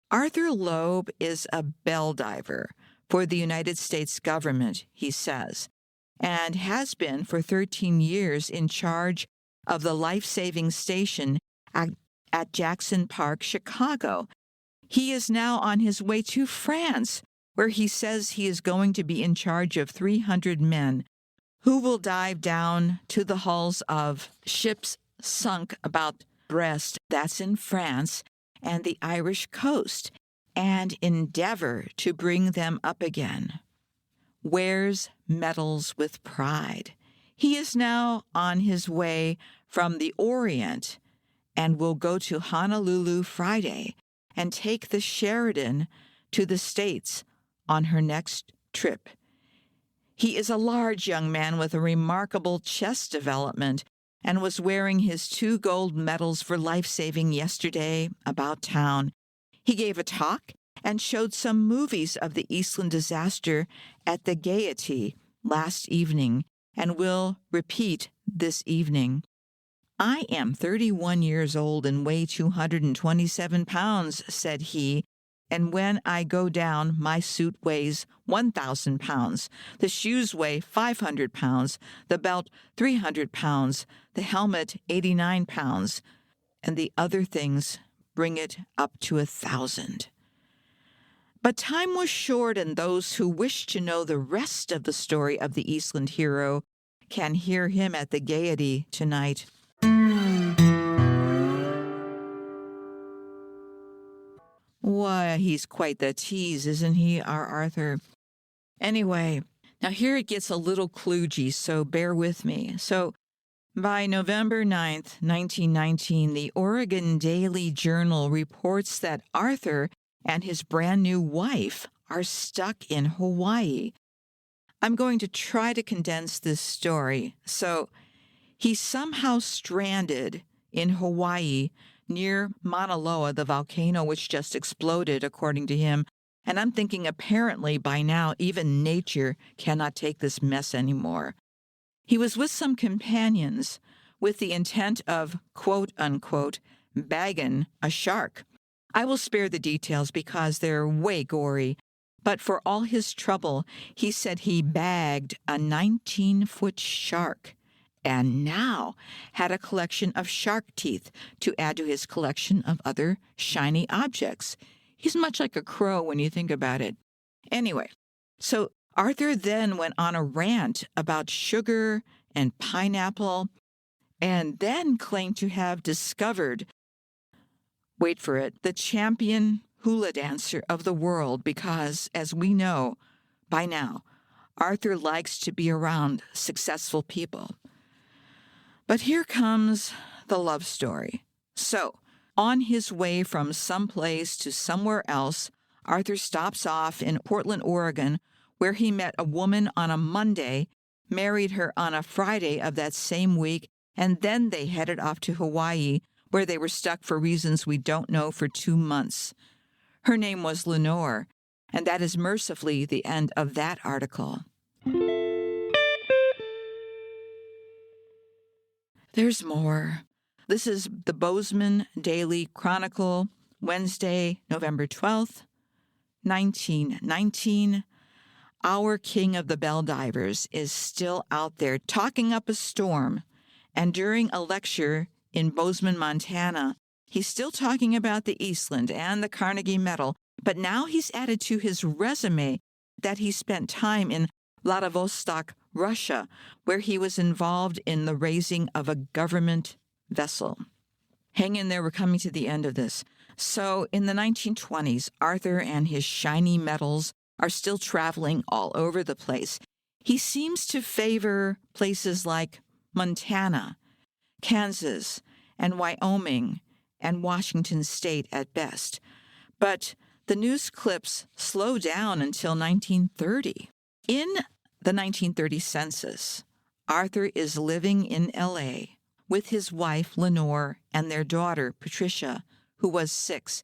Arthur Loeb is a bell diver for the United States government, he says, and has been for 13 years in charge of the life-saving station at Jackson Park, Chicago. He is now on his way to France, where he says he is going to be in charge of 300 men who will dive down to the hulls of ships sunk about Brest, that's in France, and the Irish coast, and endeavor to bring them up again. Wears medals with pride. He is now on his way from the Orient and will go to Honolulu Friday and take the Sheridan to the States on her next trip. He is a large young man with a remarkable chest development and was wearing his 2 gold medals for life-saving yesterday about town. He gave a talk and showed some movies of the Eastland disaster at the Gaiety last evening and will repeat this evening. "I am 31 years old and weigh 227 pounds, said he, "and when I go down, my suit weighs 1,000 pounds. The shoes weigh 500 pounds, the belt 300 pounds, the helmet 89 pounds, and the other things bring it up to 1,000. But time was short, and those who wish to know the rest of the story of the Eastland hero can hear him at the Gaiety tonight. Why, he's quite the tease, isn't he, our Arthur? Anyway, now here it gets a little kludgy, so bear with me. So, by November 9th, 1919, the Oregon Daily Journal reports that Arthur and his brand new wife are stuck in Hawaii. I'm going to try to condense this story. So, he's somehow stranded in Hawaii near Mauna Loa, the volcano which just exploded, according to him. And I'm thinking apparently by now even nature cannot take this mess anymore. He was with some companions with the intent of, quote unquote, bagging a shark. I will spare the details because they're way gory, but for all his trouble, he said he bagged a 19-foot shark and now had a collection of shark teeth to add to his collection of other shiny objects. He's much like a crow when you think about it. Anyway, so Arthur then went on a rant about sugar and pineapple and then claimed to have discovered, wait for it, the champion hula dancer of the world because, as we know by now, Arthur likes to be around successful people. But here comes the love story. So, on his way from someplace to somewhere else, Arthur stops off in Portland, Oregon, where he met a woman on a Monday, married her on a Friday of that same week, and then they headed off to Hawaii, where they were stuck for reasons we don't know for 2 months. Her name was Lenore, and that is mercifully the end of that article. There's more. This is the Bozeman Daily Chronicle, Wednesday, November 12th, 1919. Our king of the bell divers is still out there talking up a storm, and during a lecture in Bozeman, Montana, he's still talking about the Eastland and the Carnegie Medal, but now he's added to his resume that he spent time in Vladivostok, Russia, where he was involved in the raising of a government vessel. Hang in there, we're coming to the end of this. So in the 1920s, Arthur and his shiny medals are still traveling all over the place. He seems to favor places like Montana, Kansas, and Wyoming, and Washington State at best. But the news clips slow down until 1930. In the 1930 census, Arthur is living in L.A. with his wife, Lenore, and their daughter, Patricia, who was 6.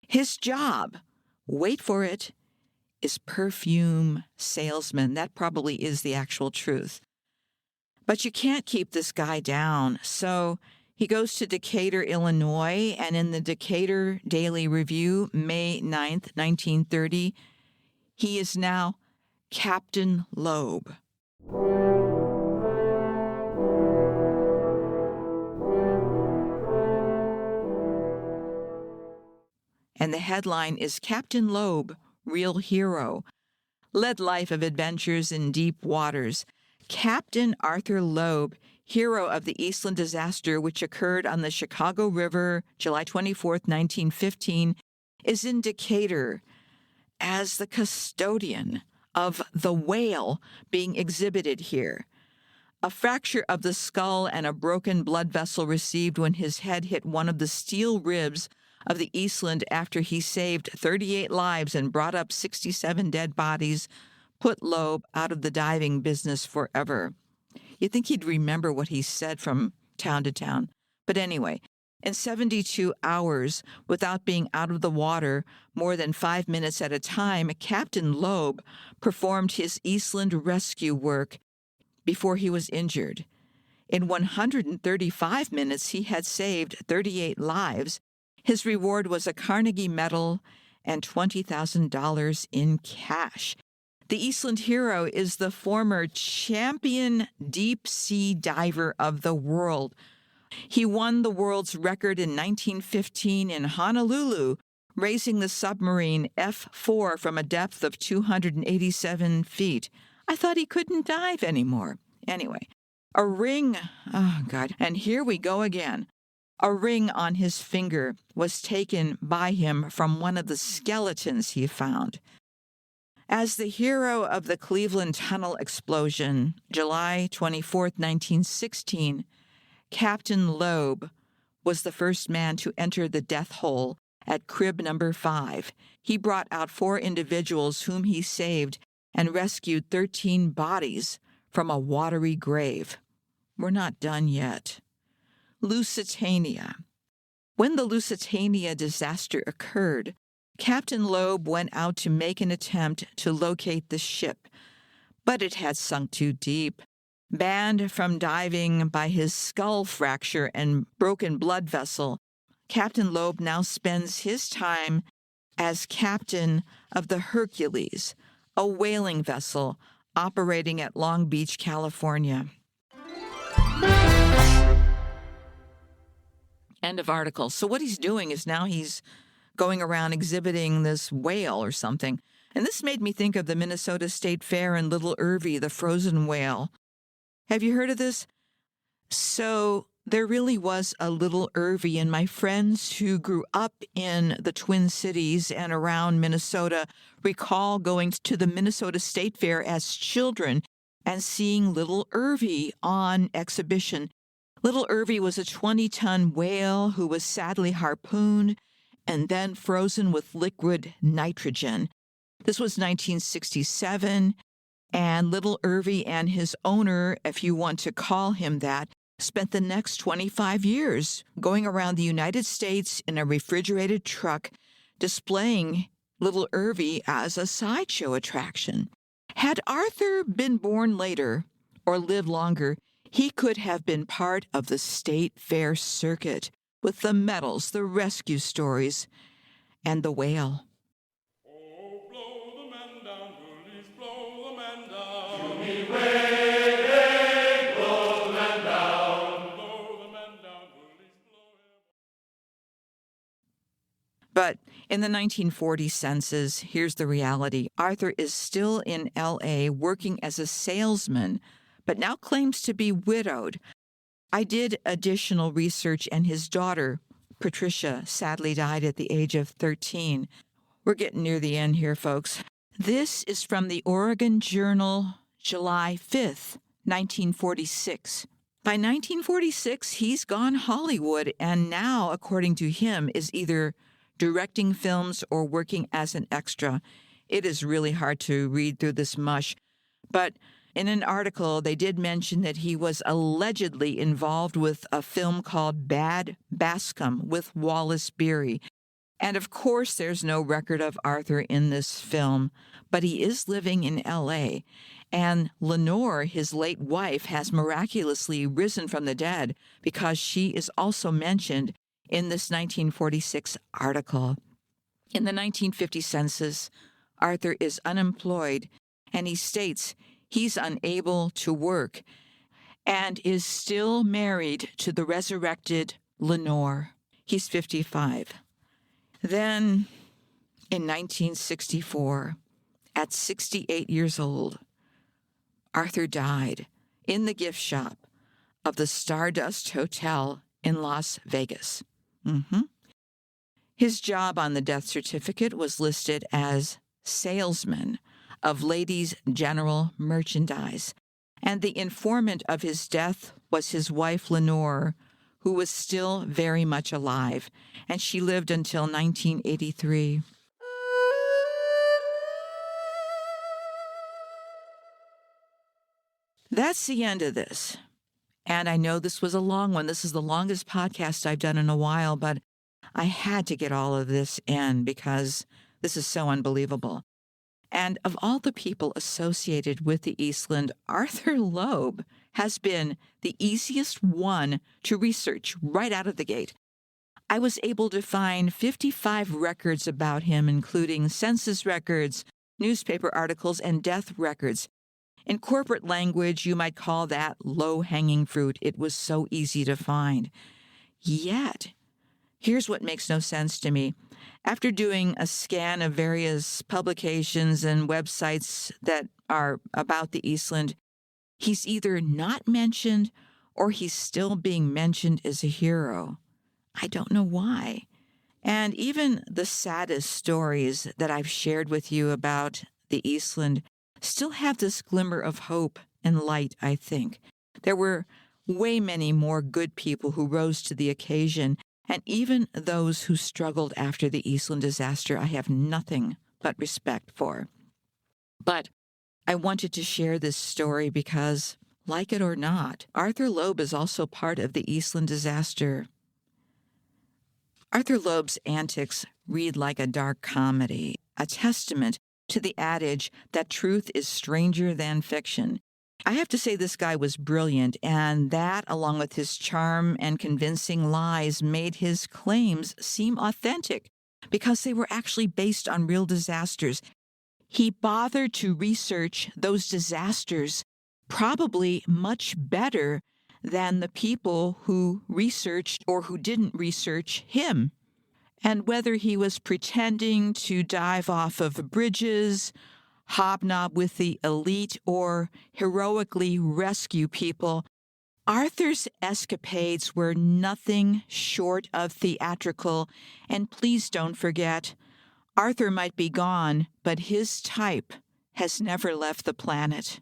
His job, wait for it, is perfume salesman. That probably is the actual truth. But you can't keep this guy down, so he goes to Decatur, Illinois, and in the Decatur Daily Review, May 9th, 1930, he is now Captain Loeb. And the headline is Captain Loeb, Real Hero, Led Life of Adventures in Deep Waters. Captain Arthur Loeb, hero of the Eastland disaster, which occurred on the Chicago River, July 24th, 1915, is in Decatur as the custodian of the whale being exhibited here. A fracture of the skull and a broken blood vessel received when his head hit one of the steel ribs of the Eastland after he saved 38 lives and brought up 67 dead bodies, put Loeb out of the diving business forever. You'd think he'd remember what he said from town to town. But anyway, in 72 hours, without being out of the water more than 5 minutes at a time, Captain Loeb performed his Eastland rescue work before he was injured. In 135 minutes, he had saved 38 lives. His reward was a Carnegie Medal and $20,000 in cash. The Eastland hero is the former champion deep-sea diver of the world. He won the world's record in 1915 in Honolulu, raising the submarine F4 from a depth of 287 feet. I thought he couldn't dive anymore. Anyway, a ring, oh God, and here we go again. A ring on his finger was taken by him from one of the skeletons he found. As the hero of the Cleveland Tunnel explosion, July 24, 1916, Captain Loeb was the first man to enter the death hole at crib number 5. He brought out 4 individuals whom he saved and rescued 13 bodies from a watery grave. We're not done yet. Lusitania. When the Lusitania disaster occurred, Captain Loeb went out to make an attempt to locate the ship, but it had sunk too deep. Banned from diving by his skull fracture and broken blood vessel, Captain Loeb now spends his time as captain of the Hercules, a whaling vessel operating at Long Beach, California. End of article. So what he's doing is now he's going around exhibiting this whale or something. And this made me think of the Minnesota State Fair and Little Irvy, the frozen whale. Have you heard of this? So there really was a Little Irvy, and my friends who grew up in the Twin Cities and around Minnesota recall going to the Minnesota State Fair as children and seeing Little Irvy on exhibition. Little Irvy was a 20-ton whale who was sadly harpooned and then frozen with liquid nitrogen. This was 1967, and Little Irvy and his owner, if you want to call him that, spent the next 25 years going around the United States in a refrigerated truck, displaying Little Irvy as a sideshow attraction. Had Arthur been born later or lived longer, He could have been part of the state fair circuit with the medals, the rescue stories, and the whale. Oh, blow the man down, bullies, blow the man down. To me way, blow the man down. Blow the man down, bullies, blow him. But in the 1940 census, here's the reality. Arthur is still in L.A. working as a salesman, but now claims to be widowed. I did additional research, and his daughter, Patricia, sadly died at the age of 13. We're getting near the end here, folks. This is from the Oregon Journal, July 5th, 1946. By 1946, he's gone Hollywood, and now, according to him, is either directing films or working as an extra. It is really hard to read through this mush, but in an article, they did mention that he was allegedly involved with a film called Bad Bascom with Wallace Beery. And of course, there's no record of Arthur in this film, but he is living in L.A., and Lenore, his late wife, has miraculously risen from the dead because she is also mentioned in this 1946 article. In the 1950 census, Arthur is unemployed, and he states he's unable to work and is still married to the resurrected Lenore. He's 55. Then, in 1964, at 68 years old, Arthur died in the gift shop of the Stardust Hotel in Las Vegas. His job on the death certificate was listed as salesman of ladies' general merchandise, and the informant of his death was his wife Lenore, who was still very much alive, and she lived until 1983. That's the end of this. And I know this was a long one. This is the longest podcast I've done in a while, but I had to get all of this in because this is so unbelievable. And of all the people associated with the Eastland, Arthur Loeb has been the easiest one to research right out of the gate. I was able to find 55 records about him, including census records, newspaper articles, and death records. In corporate language, you might call that low-hanging fruit. It was so easy to find. Yet, here's what makes no sense to me. After doing a scan of various publications and websites that are about the Eastland, he's either not mentioned or he's still being mentioned as a hero. I don't know why. And even the saddest stories that I've shared with you about the Eastland still have this glimmer of hope and light, I think. There were way many more good people who rose to the occasion, and even those who struggled after the Eastland disaster, I have nothing but respect for. But I wanted to share this story because, like it or not, Arthur Loeb is also part of the Eastland disaster. Arthur Loeb's antics read like a dark comedy, a testament to the adage that truth is stranger than fiction. I have to say this guy was brilliant, and that, along with his charm and convincing lies, made his claims seem authentic because they were actually based on real disasters. He bothered to research those disasters probably much better than the people who researched or who didn't research him. And whether he was pretending to dive off of bridges, hobnob with the elite, or heroically rescue people, Arthur's escapades were nothing short of theatrical. And please don't forget, Arthur might be gone, but his type has never left the planet.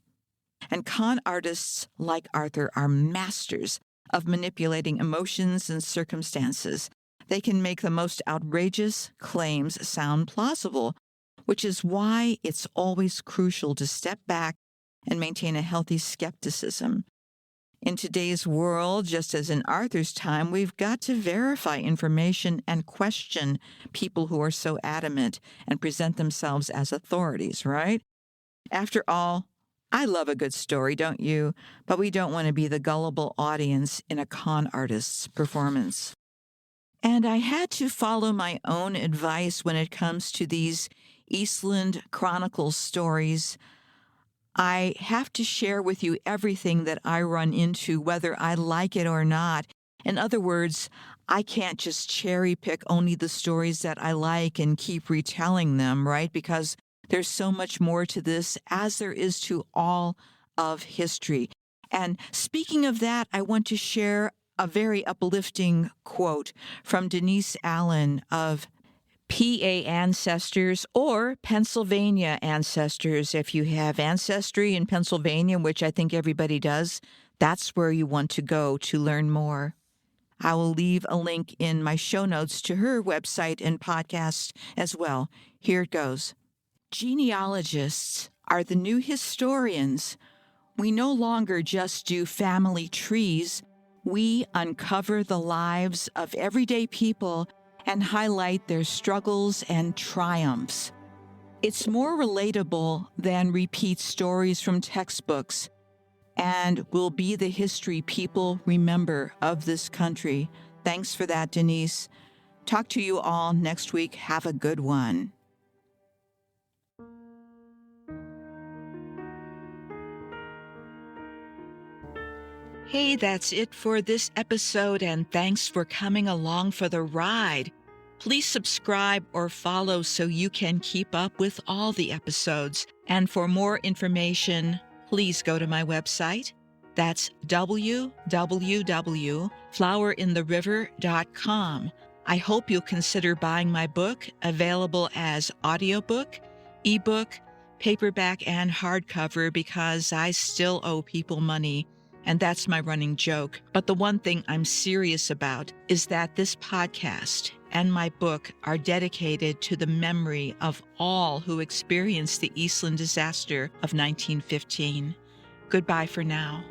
And con artists like Arthur are masters of manipulating emotions and circumstances. They can make the most outrageous claims sound plausible, which is why it's always crucial to step back and maintain a healthy skepticism. In today's world, just as in Arthur's time, we've got to verify information and question people who are so adamant and present themselves as authorities, right? After all, I love a good story, don't you? But we don't want to be the gullible audience in a con artist's performance. And I had to follow my own advice when it comes to these Eastland Chronicles stories. I have to share with you everything that I run into, whether I like it or not. In other words, I can't just cherry pick only the stories that I like and keep retelling them, right? Because there's so much more to this, as there is to all of history. And speaking of that, I want to share a very uplifting quote from Denise Allen of PA ancestors or Pennsylvania ancestors. If you have ancestry in Pennsylvania, which I think everybody does, that's where you want to go to learn more. I will leave a link in my show notes to her website and podcast as well. Here it goes. Genealogists are the new historians. We no longer just do family trees. We uncover the lives of everyday people and highlight their struggles and triumphs. It's more relatable than repeat stories from textbooks and will be the history people remember of this country. Thanks for that, Denise. Talk to you all next week. Have a good one. Hey, that's it for this episode, and thanks for coming along for the ride. Please subscribe or follow so you can keep up with all the episodes. And for more information, please go to my website. That's www.flowerintheriver.com. I hope you'll consider buying my book, available as audiobook, ebook, paperback, and hardcover, because I still owe people money. And that's my running joke. But the one thing I'm serious about is that this podcast and my book are dedicated to the memory of all who experienced the Eastland disaster of 1915. Goodbye for now.